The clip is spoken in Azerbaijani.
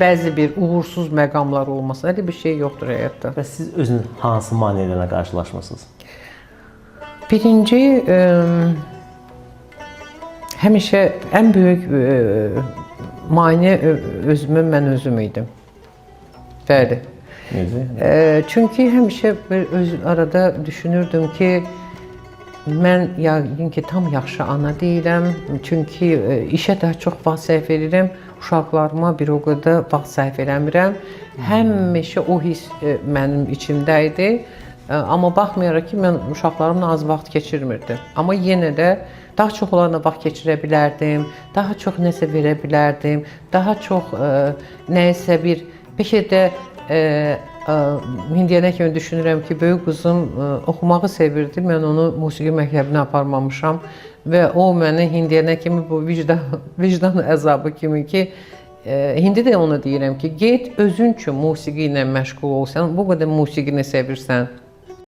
bəzi bir uğursuz məqamlar olmasın. Elə bir şey yoxdur həyatda. Və siz özünüz hansı maneələrlə qarşılaşmısınız? Birinci, həmişə ən böyük maneə mən özüm idim. Bəli. Necə? Çünki həmişə arada düşünürdüm ki, mən yəqin ki, tam yaxşı ana deyiləm. Çünki işə daha çox vaxt sərf edirəm. Uşaqlarıma bir o qədər vaxt sərf eləmirəm. Həmişə o his mənim içimdə idi. Amma baxmayaraq ki, mən uşaqlarımla az vaxt keçirmirdim. Amma yenə də daha çox onlarla vaxt keçirə bilərdim. Daha çox nəsə verə bilərdim. Daha çox nəyisə bir... Bəlkə də indiyənə kimi düşünürəm ki, böyük qızım oxumağı sevirdi. Mən onu musiqi məktəbinə aparmamışam. Və o mənə indiyənə kimi bu vicdan əzabı kimi ki, indi də onu deyirəm ki, get özün üçün musiqi ilə məşğul olsan, bu qədər musiqini sevirsən.